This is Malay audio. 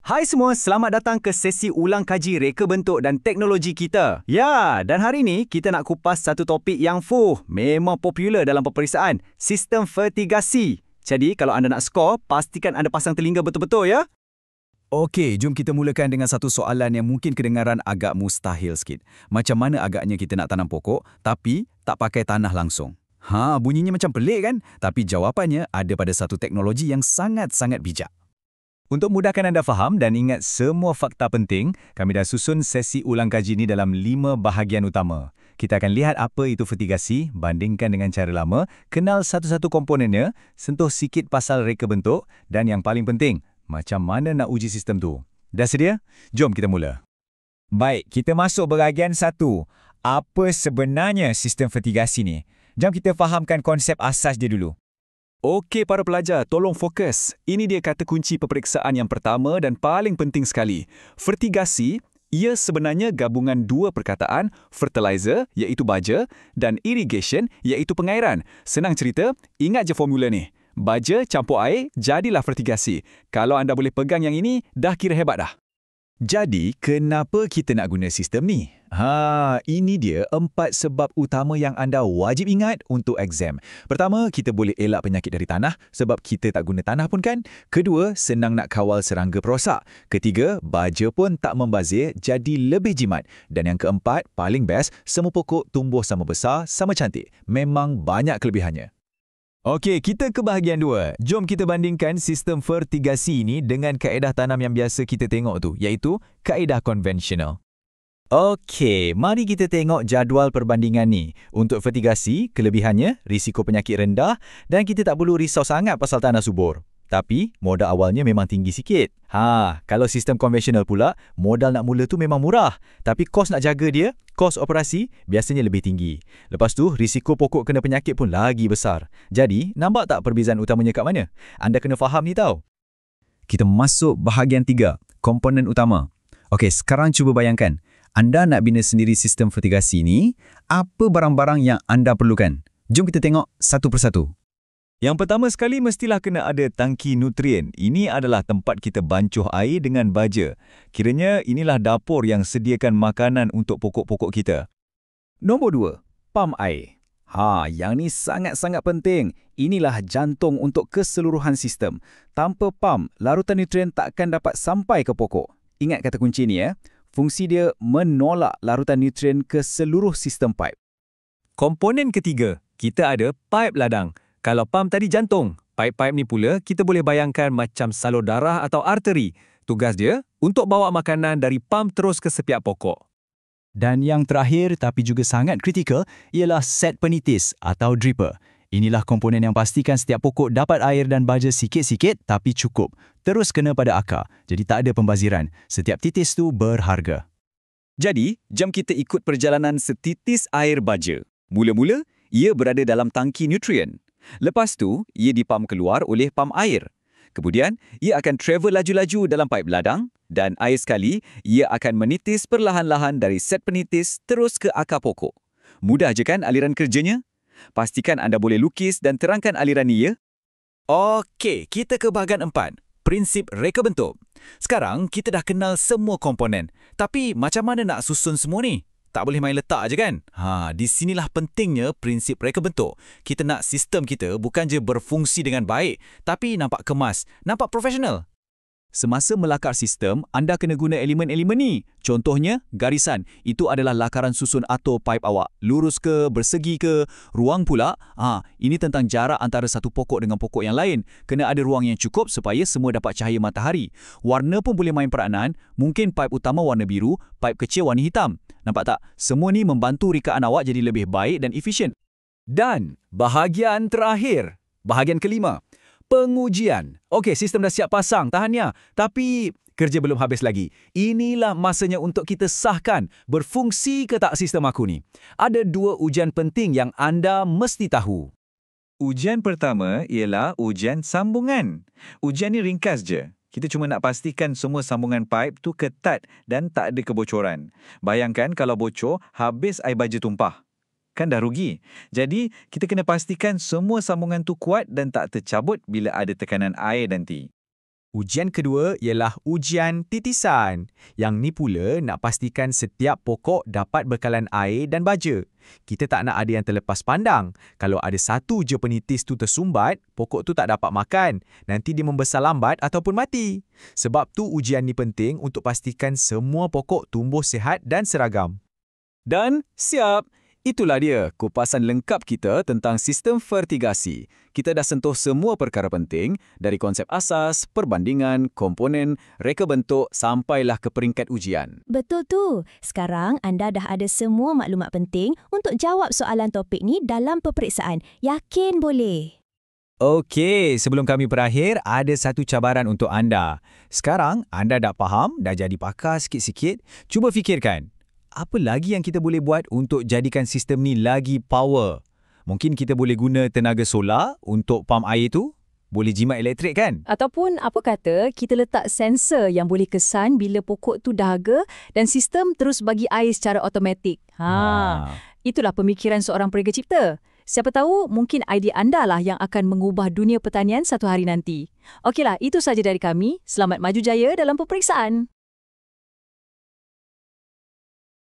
Hai semua, selamat datang ke sesi ulang kaji reka bentuk dan teknologi kita. Ya, dan hari ini kita nak kupas satu topik yang memang popular dalam peperiksaan, sistem vertigasi. Jadi, kalau anda nak skor, pastikan anda pasang telinga betul-betul ya. Okey, jom kita mulakan dengan satu soalan yang mungkin kedengaran agak mustahil sikit. Macam mana agaknya kita nak tanam pokok, tapi tak pakai tanah langsung? Bunyinya macam pelik kan? Tapi jawapannya ada pada satu teknologi yang sangat-sangat bijak. Untuk mudahkan anda faham dan ingat semua fakta penting, kami dah susun sesi ulang kaji ini dalam 5 bahagian utama. Kita akan lihat apa itu vertigasi, bandingkan dengan cara lama, kenal satu-satu komponennya, sentuh sikit pasal reka bentuk, dan yang paling penting, macam mana nak uji sistem tu. Dah sedia? Jom kita mula. Baik, kita masuk bahagian 1. Apa sebenarnya sistem vertigasi ni? Jom kita fahamkan konsep asas dia dulu. Okey para pelajar, tolong fokus. Ini dia kata kunci peperiksaan yang pertama dan paling penting sekali. Vertigasi, ia sebenarnya gabungan dua perkataan, fertilizer iaitu baja dan irrigation iaitu pengairan. Senang cerita, ingat je formula ni. Baja campur air, jadilah vertigasi. Kalau anda boleh pegang yang ini, dah kira hebat dah. Jadi, kenapa kita nak guna sistem ni? Ini dia 4 sebab utama yang anda wajib ingat untuk exam. Pertama, kita boleh elak penyakit dari tanah sebab kita tak guna tanah pun kan. Kedua, senang nak kawal serangga perosak. Ketiga, baja pun tak membazir jadi lebih jimat. Dan yang keempat, paling best, semua pokok tumbuh sama besar, sama cantik. Memang banyak kelebihannya. Okey, kita ke bahagian 2. Jom kita bandingkan sistem vertigasi ini dengan kaedah tanam yang biasa kita tengok tu, iaitu kaedah konvensional. Okey, mari kita tengok jadual perbandingan ni. Untuk vertigasi, kelebihannya risiko penyakit rendah dan kita tak perlu risau sangat pasal tanah subur. Tapi, modal awalnya memang tinggi sikit. Kalau sistem konvensional pula, modal nak mula tu memang murah. Tapi kos nak jaga dia, kos operasi, biasanya lebih tinggi. Lepas tu, risiko pokok kena penyakit pun lagi besar. Jadi, nampak tak perbezaan utamanya kat mana? Anda kena faham ni tau. Kita masuk bahagian 3, komponen utama. Okey, sekarang cuba bayangkan. Anda nak bina sendiri sistem vertigasi ni, apa barang-barang yang anda perlukan? Jom kita tengok satu persatu. Yang pertama sekali mestilah kena ada tangki nutrien. Ini adalah tempat kita bancuh air dengan baja. Kiranya inilah dapur yang sediakan makanan untuk pokok-pokok kita. Nombor 2, pam air. Yang ni sangat-sangat penting. Inilah jantung untuk keseluruhan sistem. Tanpa pam, larutan nutrien takkan dapat sampai ke pokok. Ingat kata kunci ni ya. Fungsi dia menolak larutan nutrien ke seluruh sistem pipe. Komponen ketiga, kita ada pipe ladang. Kalau pam tadi jantung, pipe-pipe ni pula kita boleh bayangkan macam salur darah atau arteri. Tugas dia untuk bawa makanan dari pam terus ke setiap pokok. Dan yang terakhir tapi juga sangat kritikal ialah set penitis atau dripper. Inilah komponen yang pastikan setiap pokok dapat air dan baja sikit-sikit tapi cukup. Terus kena pada akar, jadi tak ada pembaziran. Setiap titis tu berharga. Jadi, jom kita ikut perjalanan setitis air baja. Mula-mula, ia berada dalam tangki nutrien. Lepas tu, ia dipam keluar oleh pam air. Kemudian, ia akan travel laju-laju dalam paip ladang dan air sekali, ia akan menitis perlahan-lahan dari set penitis terus ke akar pokok. Mudah je kan aliran kerjanya? Pastikan anda boleh lukis dan terangkan aliran ni ya. Okey, kita ke bahagian 4. Prinsip reka bentuk. Sekarang, kita dah kenal semua komponen. Tapi, macam mana nak susun semua ni? Tak boleh main letak je kan? Di sinilah pentingnya prinsip reka bentuk. Kita nak sistem kita bukan je berfungsi dengan baik, tapi nampak kemas, nampak profesional. Semasa melakar sistem, anda kena guna elemen-elemen ni. Contohnya, garisan. Itu adalah lakaran susun atur paip awak. Lurus ke, bersegi ke, ruang pula. Ini tentang jarak antara satu pokok dengan pokok yang lain. Kena ada ruang yang cukup supaya semua dapat cahaya matahari. Warna pun boleh main peranan. Mungkin paip utama warna biru, paip kecil warna hitam. Nampak tak? Semua ni membantu rekaan awak jadi lebih baik dan efisien. Dan bahagian terakhir, bahagian kelima. Pengujian. Okey, sistem dah siap pasang, tahannya. Tapi kerja belum habis lagi. Inilah masanya untuk kita sahkan berfungsi ke tak sistem aku ni. Ada 2 ujian penting yang anda mesti tahu. Ujian pertama ialah ujian sambungan. Ujian ni ringkas je. Kita cuma nak pastikan semua sambungan pipe tu ketat dan tak ada kebocoran. Bayangkan kalau bocor, habis air baja tumpah. Kan dah rugi. Jadi, kita kena pastikan semua sambungan tu kuat dan tak tercabut bila ada tekanan air nanti. Ujian kedua ialah ujian titisan. Yang ni pula nak pastikan setiap pokok dapat bekalan air dan baja. Kita tak nak ada yang terlepas pandang. Kalau ada satu je penitis tu tersumbat, pokok tu tak dapat makan. Nanti dia membesar lambat ataupun mati. Sebab tu ujian ni penting untuk pastikan semua pokok tumbuh sihat dan seragam. Dan siap! Itulah dia kupasan lengkap kita tentang sistem fertigasi. Kita dah sentuh semua perkara penting, dari konsep asas, perbandingan, komponen, reka bentuk sampailah ke peringkat ujian. Betul tu. Sekarang anda dah ada semua maklumat penting untuk jawab soalan topik ni dalam peperiksaan. Yakin boleh? Okey, sebelum kami berakhir, ada satu cabaran untuk anda. Sekarang, anda dah faham, dah jadi pakar sikit-sikit. Cuba fikirkan, apa lagi yang kita boleh buat untuk jadikan sistem ni lagi power? Mungkin kita boleh guna tenaga solar untuk pam air tu? Boleh jimat elektrik kan? Ataupun apa kata kita letak sensor yang boleh kesan bila pokok tu dahaga dan sistem terus bagi air secara automatik. Itulah pemikiran seorang perega cipta. Siapa tahu mungkin idea anda lah yang akan mengubah dunia pertanian satu hari nanti. Okeylah, itu saja dari kami. Selamat maju jaya dalam peperiksaan.